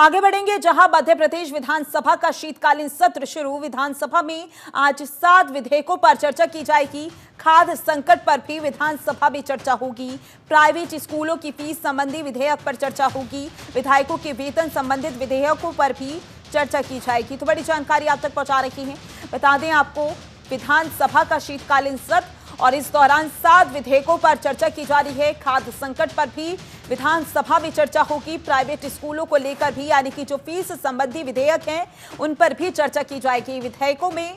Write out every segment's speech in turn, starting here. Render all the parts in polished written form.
आगे बढ़ेंगे जहां मध्य प्रदेश विधानसभा का शीतकालीन सत्र शुरू। विधानसभा में आज 7 विधेयकों पर चर्चा की जाएगी। खाद्य संकट पर भी विधानसभा में चर्चा होगी। प्राइवेट स्कूलों की फीस संबंधी विधेयक पर चर्चा होगी। विधायकों के वेतन संबंधित विधेयकों पर भी चर्चा की जाएगी। तो बड़ी जानकारी आप तक पहुंचा रही हैं। बता दें आपको, विधानसभा का शीतकालीन सत्र और इस दौरान 7 विधेयकों पर चर्चा की जा रही है। खाद्य संकट पर भी विधानसभा में चर्चा होगी। प्राइवेट स्कूलों को लेकर भी, यानी कि जो फीस संबंधी विधेयक हैं, उन पर भी चर्चा की जाएगी। विधेयकों में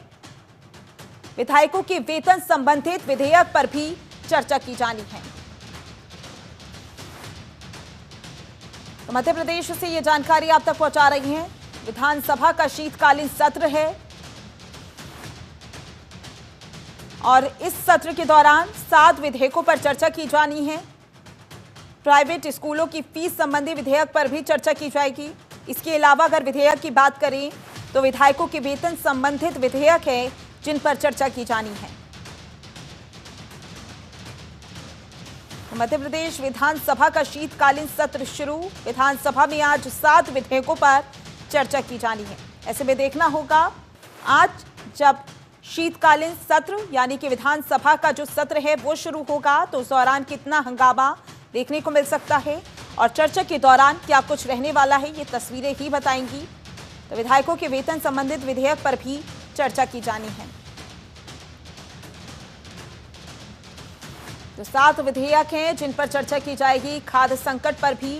विधायकों के वेतन संबंधित विधेयक पर भी चर्चा की जानी है। तो मध्य प्रदेश से ये जानकारी आप तक पहुंचा रही हैं। विधानसभा का शीतकालीन सत्र है और इस सत्र के दौरान 7 विधेयकों पर चर्चा की जानी है। प्राइवेट स्कूलों की फीस संबंधी विधेयक पर भी चर्चा की जाएगी। इसके अलावा अगर विधेयक की बात करें तो विधायकों के वेतन संबंधित विधेयक है जिन पर चर्चा की जानी है। मध्य प्रदेश विधानसभा का शीतकालीन सत्र शुरू। विधानसभा में आज 7 विधेयकों पर चर्चा की जानी है। ऐसे में देखना होगा आज जब शीतकालीन सत्र यानी कि विधानसभा का जो सत्र है वो शुरू होगा तो उस दौरान कितना हंगामा देखने को मिल सकता है और चर्चा के दौरान क्या कुछ रहने वाला है, ये तस्वीरें ही बताएंगी। तो विधायकों के वेतन संबंधित विधेयक पर भी चर्चा की जानी है। तो 7 विधेयक हैं जिन पर चर्चा की जाएगी। खाद्य संकट पर भी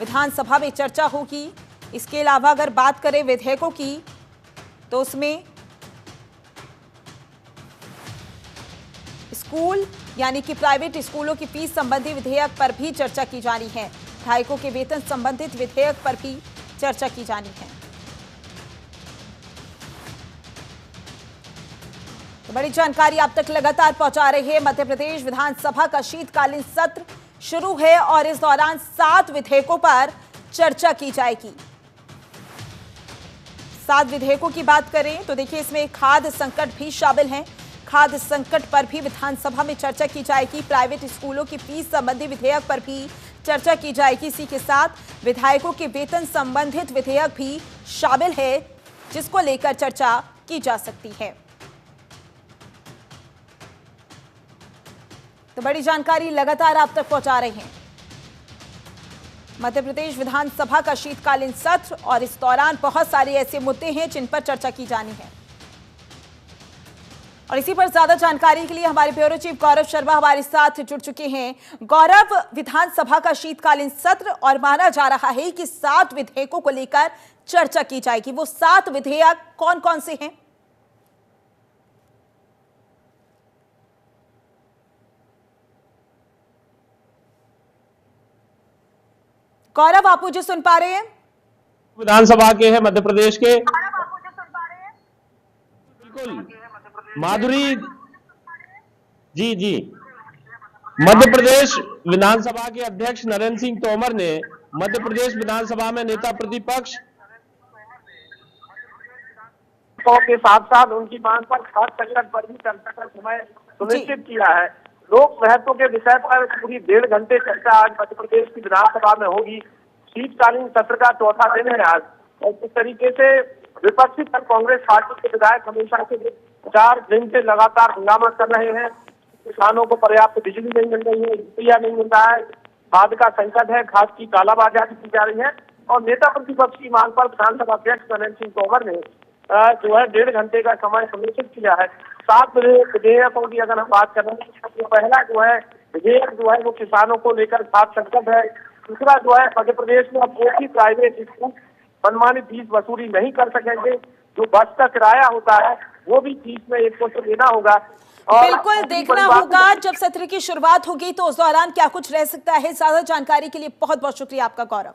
विधानसभा में चर्चा होगी। इसके अलावा अगर बात करें विधेयकों की तो उसमें स्कूल यानी कि प्राइवेट स्कूलों की फीस संबंधी विधेयक पर भी चर्चा की जानी है। विधायकों के वेतन संबंधित विधेयक पर भी चर्चा की जानी है। तो बड़ी जानकारी आप तक लगातार पहुंचा रहे हैं। मध्य प्रदेश विधानसभा का शीतकालीन सत्र शुरू है और इस दौरान 7 विधेयकों पर चर्चा की जाएगी। 7 विधेयकों की बात करें तो देखिए, इसमें खाद्य संकट भी शामिल है। खाद्य संकट पर भी विधानसभा में चर्चा की जाएगी। प्राइवेट स्कूलों की फीस संबंधी विधेयक पर भी चर्चा की जाएगी। इसी के साथ विधायकों के वेतन संबंधित विधेयक भी शामिल है जिसको लेकर चर्चा की जा सकती है। तो बड़ी जानकारी लगातार आप तक पहुंचा रहे हैं। मध्य प्रदेश विधानसभा का शीतकालीन सत्र और इस दौरान बहुत सारे ऐसे मुद्दे हैं जिन पर चर्चा की जानी है। और इसी पर ज्यादा जानकारी के लिए हमारे ब्यूरो चीफ गौरव शर्मा हमारे साथ जुड़ चुके हैं। गौरव, विधानसभा का शीतकालीन सत्र और माना जा रहा है कि 7 विधेयकों को लेकर चर्चा की जाएगी। वो 7 विधेयक कौन कौन से हैं? गौरव, आप मुझे सुन पा रहे हैं? विधानसभा के हैं मध्य प्रदेश के। बिल्कुल माधुरी जी। मध्य प्रदेश विधानसभा के अध्यक्ष नरेंद्र सिंह तोमर ने मध्य प्रदेश विधानसभा में नेता प्रतिपक्ष के साथ साथ उनकी मांग पर खाद्य संकट पर भी चर्चा का समय सुनिश्चित किया है। लोक महत्व के विषय पर पूरी 1.5 घंटे चर्चा आज मध्य प्रदेश की विधानसभा में होगी। शीतकालीन सत्र का चौथा दिन है आज और इस तरीके से विपक्षी दल कांग्रेस पार्टी के विधायक हमेशा से 4 दिन से लगातार हंगामा कर रहे हैं। किसानों को पर्याप्त बिजली नहीं मिल रही है, रुपया नहीं मिल रहा है, खाद का संकट है, खाद की कालाबाजारी की जा रही है और नेता प्रतिपक्ष की मांग पर विधानसभा अध्यक्ष नरेंद्र सिंह तोमर ने जो है 1.5 घंटे का समय सुनिश्चित किया है। 7 विधेयकों की अगर हम बात कर रहे हैं तो पहला जो है विधेयक जो है वो किसानों को लेकर खाद्य संकट है। दूसरा जो है मध्य प्रदेश में अब कोई भी प्राइवेट स्कूल मनमानी फीस वसूली नहीं कर सकेंगे। जो बस का किराया होता है वो भी फीस में 1% देना होगा। बिल्कुल देखना होगा जब सत्र की शुरुआत होगी तो उस दौरान क्या कुछ रह सकता है। ज्यादा जानकारी के लिए बहुत बहुत शुक्रिया आपका गौरव।